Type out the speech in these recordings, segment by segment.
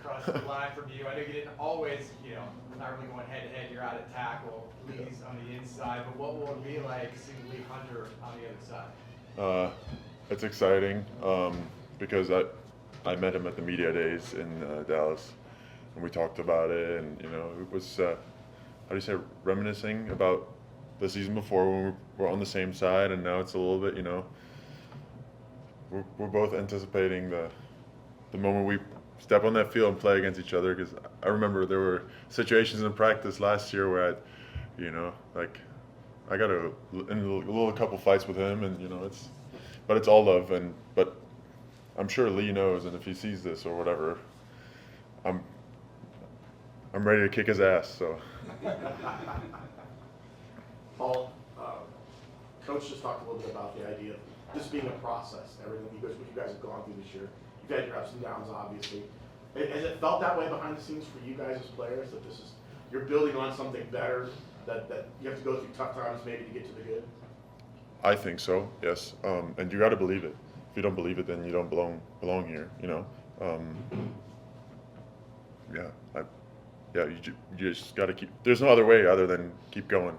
across the line from you. I know you didn't always, not really going head to head. You're out at tackle, Lee's on the inside. But what will it be like seeing Lee Hunter on the other side? It's exciting because I met him at the media days in Dallas, and we talked about it, and it was how do you say, reminiscing about the season before when we were on the same side, and now it's a little bit, we're both anticipating the moment we step on that field and play against each other, because I remember there were situations in practice last year where I got in a little couple fights with him, and but it's all love, but I'm sure Lee knows, and if he sees this or whatever, I'm ready to kick his ass. So. Paul, Coach just talked a little bit about the idea of this being a process. Everything what you guys have gone through this year, you've had your ups and downs, obviously. Has it felt that way behind the scenes for you guys as players, that you're building on something better, that you have to go through tough times maybe to get to the good? I think so, yes. And you got to believe it. If you don't believe it, then you don't belong here. You just got to keep. There's no other way other than keep going,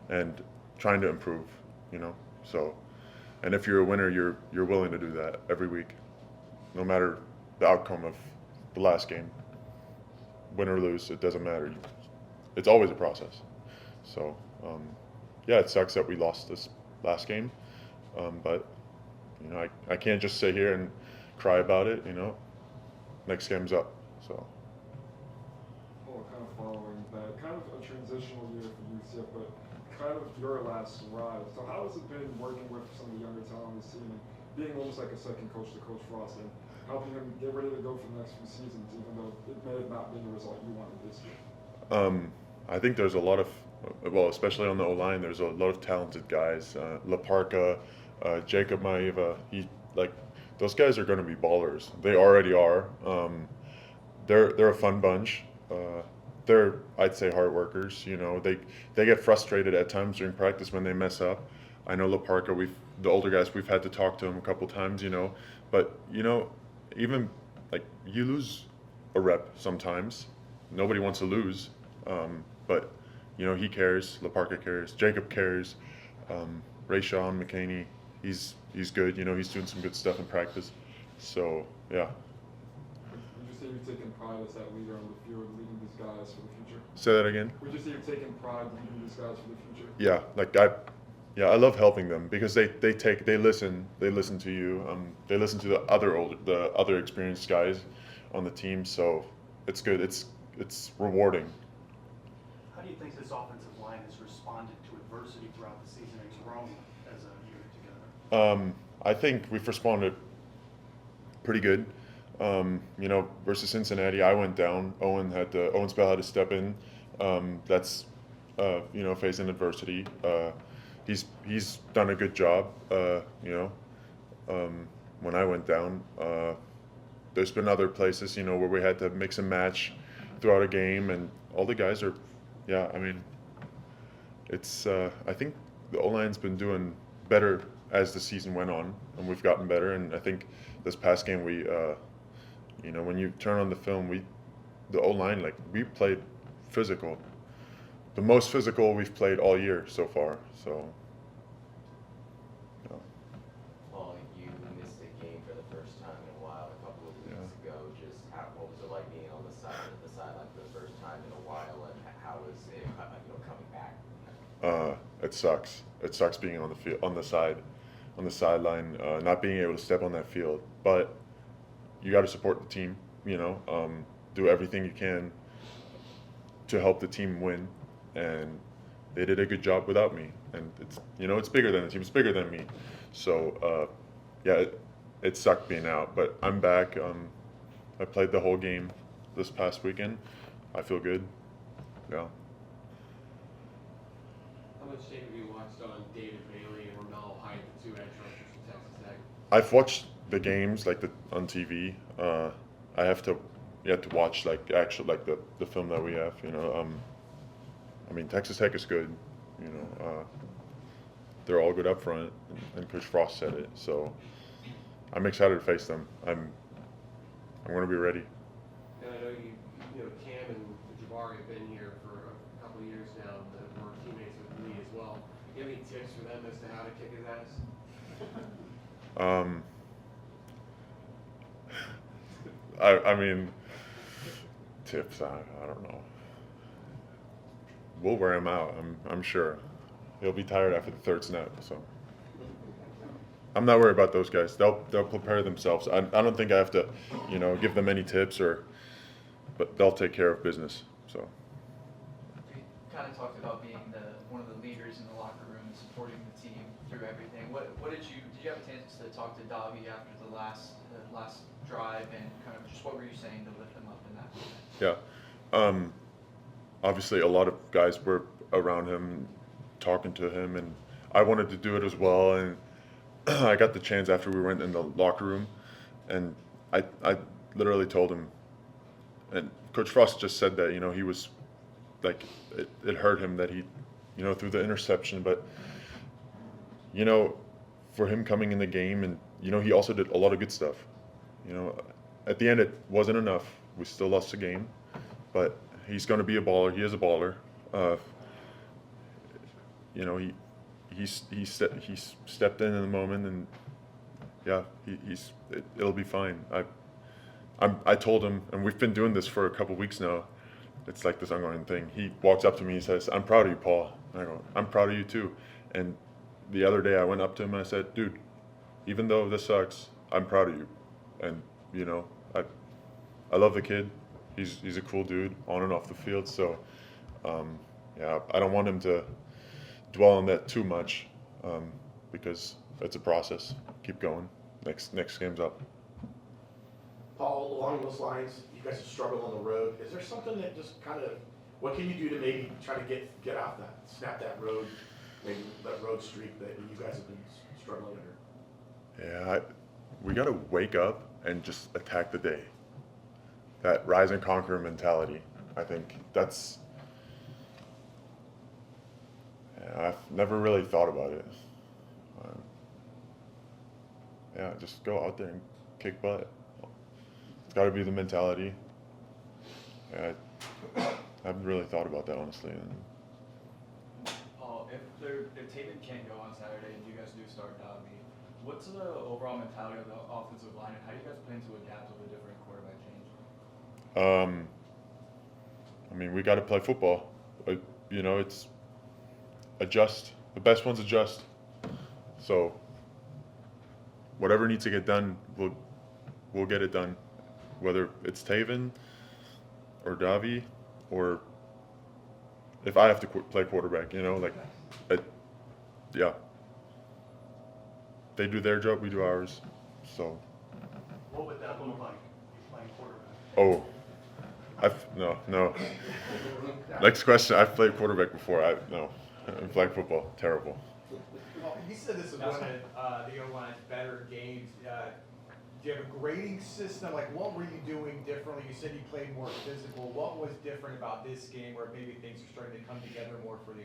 and trying to improve. So, and if you're a winner, you're willing to do that every week, no matter the outcome of the last game. Win or lose, it doesn't matter. It's always a process. So, it sucks that we lost this last game, but I can't just sit here and cry about it. Next game's up. So. Well, kind of following that, kind of a transitional year for UCF, but kind of your last ride. So how has it been working with some of the younger talent on this team and being almost like a second coach to Coach Frost and helping them get ready to go for the next few seasons, even though it may have not been the result you wanted this year? I think there's a lot of, especially on the O-line, there's a lot of talented guys. Laparca, Jacob Maiva, those guys are going to be ballers. They already are. They're a fun bunch. They're, I'd say, hard workers. They get frustrated at times during practice when they mess up. I know Laparca, the older guys, we've had to talk to him a couple times, but even you lose a rep sometimes. Nobody wants to lose, but he cares. Laparca cares. Jacob cares. Rayshawn McCaney, he's good. He's doing some good stuff in practice. So yeah. Would you say you've taken pride as that leader on the field, leading these guys for the future? Say that again. Would you say you've taken pride leading these guys for the future? Yeah, I love helping them because they listen to you. They listen to the other experienced guys on the team. So it's good. It's rewarding. How do you think this offensive line has responded to adversity throughout the season and grown as a unit together? I think we've responded pretty good. Versus Cincinnati, I went down. Owen Spell had to step in. That's facing adversity. He's done a good job. When I went down, there's been other places, where we had to mix and match throughout a game, and all the guys are, it's. I think the O-line's been doing better as the season went on, and we've gotten better. And I think this past game, we, when you turn on the film, the O-line, we played physical. The most physical we've played all year so far. So. Paul, you missed a game for the first time in a while a couple of weeks ago. Just what was it like being on the sideline for the first time in a while, and how was it, coming back? It sucks. It sucks being on the field, on the sideline, not being able to step on that field. But you got to support the team. Do everything you can to help the team win. And they did a good job without me, and it's bigger than the team. It's bigger than me, so it sucked being out. But I'm back. I played the whole game this past weekend. I feel good. Yeah. How much tape have you watched on David Bailey and Rubelt Hyde, the two edge rushers from Texas Tech? I've watched the games on TV. You have to watch the film that we have. Texas Tech is good. They're all good up front, and Coach Frost said it. So I'm excited to face them. I'm going to be ready. And I know know Cam and Jabari have been here for a couple of years now, that were teammates with me as well. Do you have any tips for them as to how to kick his ass? I mean, tips. I don't know. We'll wear him out. I'm sure. He'll be tired after the third snap. So I'm not worried about those guys. They'll prepare themselves. I don't think I have to, give them any tips but they'll take care of business. So. You kind of talked about being one of the leaders in the locker room, supporting the team through everything. What did you have a chance to talk to Davi after the last drive, and kind of just what were you saying to lift them up in that moment? Yeah. Obviously, a lot of guys were around him, talking to him, and I wanted to do it as well. And I got the chance after we went in the locker room, and I literally told him, and Coach Frost just said that, he was like, it hurt him that he, threw the interception, but, for him coming in the game, and, he also did a lot of good stuff. At the end, it wasn't enough. We still lost the game, but he's going to be a baller. He is a baller. He stepped in the moment, and yeah, it'll be fine. I told him, and we've been doing this for a couple weeks now. It's like this ongoing thing. He walks up to me and says, "I'm proud of you, Paul." And I go, "I'm proud of you too." And the other day I went up to him and I said, "Dude, even though this sucks, I'm proud of you." And I love the kid. He's a cool dude on and off the field. So yeah, I don't want him to dwell on that too much, because it's a process. Keep going. Next game's up. Paul, along those lines, you guys have struggled on the road. Is there something that just kind of, what can you do to maybe try to get out that, snap that road, maybe that road streak that you guys have been struggling under? Yeah, we got to wake up and just attack the day. That rise and conquer mentality. I think that's. Yeah, I've never really thought about it. Yeah, just go out there and kick butt. It's got to be the mentality. Yeah, I haven't really thought about that, honestly. Paul, if Taven can't go on Saturday and you guys do start Davi, what's the overall mentality of the offensive line, and how do you guys plan to adapt with a different quarterback change? I mean, we got to play football. It's adjust. The best ones adjust. So whatever needs to get done, we'll get it done. Whether it's Taven or Davi, or if I have to play quarterback, yeah. They do their job, we do ours. So. What would that look like, playing quarterback? Oh, no. Next question. I've played quarterback before. I'm playing football. Terrible. Well, you said this was one of the O-line's better games. Do you have a grading system? Like, what were you doing differently? You said you played more physical. What was different about this game where maybe things are starting to come together more for the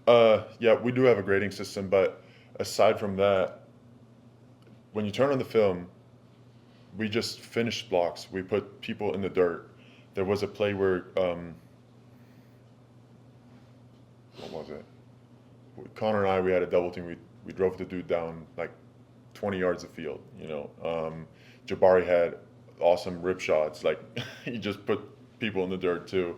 O-line? Yeah, we do have a grading system, but aside from that, when you turn on the film, we just finished blocks. We put people in the dirt. There was a play where, what was it? Connor and I, we had a double team. We drove the dude down like 20 yards of field, Jabari had awesome rip shots. Like, he just put people in the dirt too.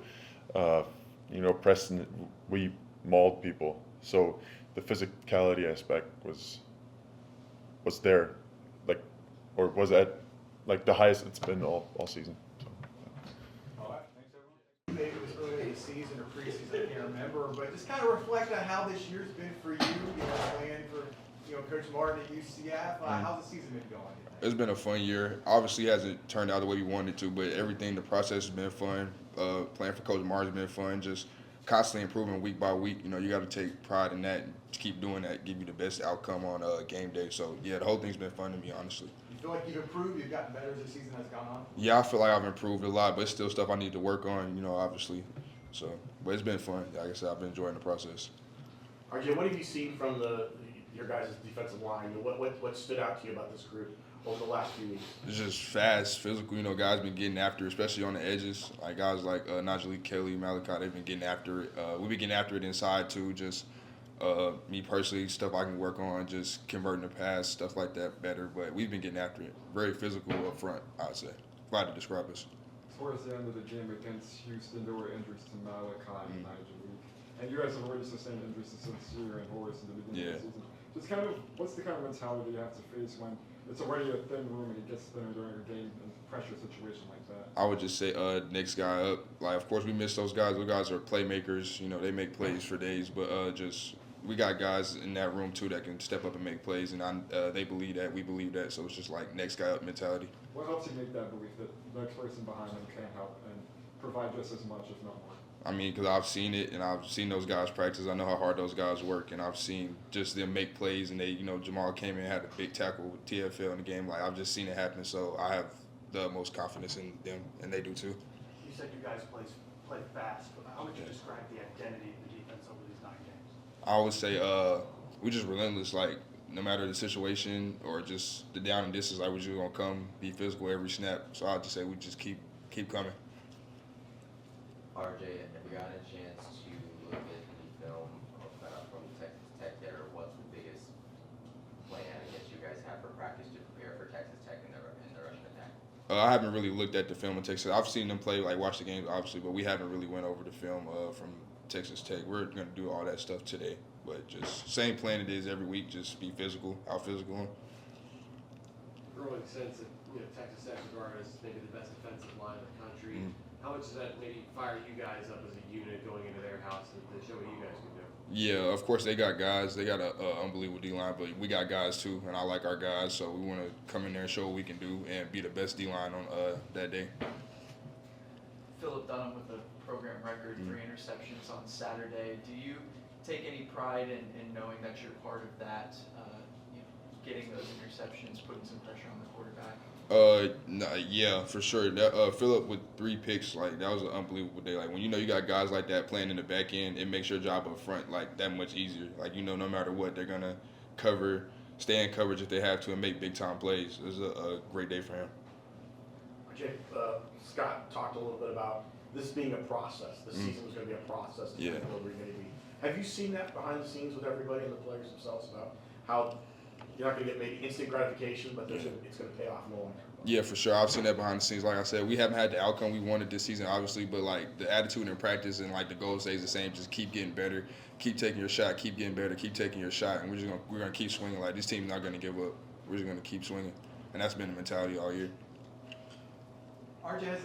Preston, we mauled people. So the physicality aspect was there, like, or was at like the highest it's been all season. So. All right, thanks everyone. Maybe it was early in the season or preseason, I can't remember, but just kind of reflect on how this year's been for you, playing for Coach Martin at UCF. How's the season been going? It's been a fun year. Obviously, it hasn't turned out the way we wanted it to, but everything, the process has been fun. Playing for Coach Martin has been fun. Just constantly improving week by week. You got to take pride in that and keep doing that, give you the best outcome on game day. So, yeah, the whole thing's been fun to me, honestly. You feel like you've improved? You've gotten better as the season has gone on? Yeah, I feel like I've improved a lot, but it's still stuff I need to work on, obviously. So, but it's been fun. Like I said, I've been enjoying the process. RJ, what have you seen from your guys' defensive line? What stood out to you about this group over the last few weeks? It's just fast, physical. You know, guys been getting after it, especially on the edges. Like guys like Najee Kelly, Malachi, they've been getting after it. We've been getting after it inside too. Just me personally, stuff I can work on, just converting the pass, stuff like that better. But we've been getting after it. Very physical up front, I'd say. If I had to describe us. Towards the end of the game against Houston, there were injuries to Malachi and Najee. And you guys have already sustained injuries to Sincere and Horace in the beginning of the season. Just kind of, what's the kind of mentality you have to face when it's already a thin room and it gets thinner during a game and pressure situation like that? I would just say next guy up. Like, of course, we miss those guys. Those guys are playmakers. You know, they make plays for days. But just we got guys in that room, too, that can step up and make plays. And they believe that. We believe that. So it's just like next guy up mentality. What helps you make that belief that the next person behind them can help and provide just as much, if not more? I mean, because I've seen it, and I've seen those guys practice. I know how hard those guys work, and I've seen just them make plays. And they, you know, Jamal came in and had a big tackle with TFL in the game. Like, I've just seen it happen. So I have the most confidence in them, and they do too. You said you guys play fast. How would you describe the identity of the defense over these 9 games? I would say we just relentless. Like, no matter the situation or just the down and distance, like, we're just gonna come, be physical every snap. So I'd just say we just keep coming. RJ, have you gotten a chance to look at the film from Texas Tech there? What's the biggest plan I guess you guys have for practice to prepare for Texas Tech in the rushing attack? I haven't really looked at the film in Texas. I've seen them play, like watch the games, obviously, but we haven't really went over the film from Texas Tech. We're going to do all that stuff today, but just same plan it is every week. Just be physical, out physical. Growing sense that Texas Tech regarded as maybe the best defensive line in the country. Mm-hmm. How much does that maybe fire you guys up as a unit going into their house to show what you guys can do? Yeah, of course they got guys. They got an unbelievable D-line, but we got guys too, and I like our guys, so we want to come in there and show what we can do and be the best D-line on that day. Philip Dunham with the program record, 3 interceptions on Saturday. Do you take any pride in knowing that you're part of that, getting those interceptions, putting some pressure on the quarterback? Yeah, for sure. Philip with 3 picks, like that was an unbelievable day. Like when you know you got guys like that playing in the back end, it makes your job up front like that much easier. Like no matter what, they're gonna stay in coverage if they have to, and make big time plays. It was a great day for him. Jake, Scott talked a little bit about this being a process. The season was going to be a process. Yeah. Maybe. Have you seen that behind the scenes with everybody and the players themselves about how you're not going to get maybe instant gratification, but it's going to pay off in the long term? Yeah, for sure. I've seen that behind the scenes. Like I said, we haven't had the outcome we wanted this season, obviously, but like the attitude in practice and like the goal stays the same. Just keep getting better, keep taking your shot, keep getting better, keep taking your shot, and we're gonna keep swinging. Like this team's not gonna give up. We're just gonna keep swinging, and that's been the mentality all year. RJ, have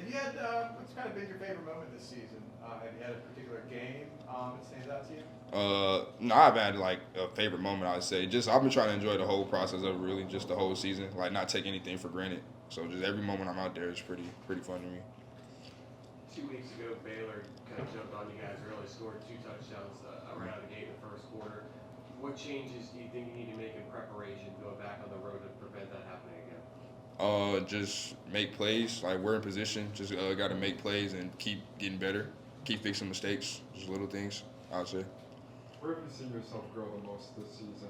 you had what's kind of been your favorite moment this season? Have you had a particular game that stands out to you? No, I haven't had like a favorite moment. I'd say just I've been trying to enjoy the whole process of it, really, just the whole season. Like not take anything for granted. So just every moment I'm out there is pretty fun to me. 2 weeks ago, Baylor kind of jumped on you guys early, scored 2 touchdowns right out of the gate in the first quarter. What changes do you think you need to make in preparation going back on the road to prevent that happening again? Just make plays. Like we're in position. Just got to make plays and keep getting better. Keep fixing mistakes. Just little things, I'd say. Where have you seen yourself grow the most this season?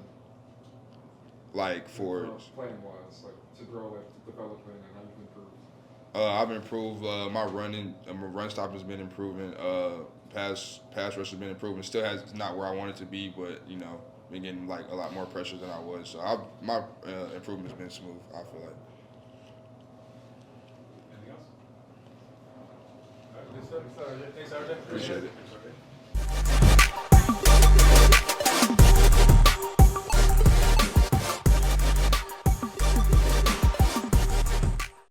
Like for playing wise, like to grow, like developing, and how you've improved. I've improved. My run stop has been improving. Pass rush has been improving. Still not where I want it to be, but been getting like a lot more pressure than I was. So my improvement's been smooth. I feel like. Anything else? All right, good stuff. Thanks, RJ. Appreciate it.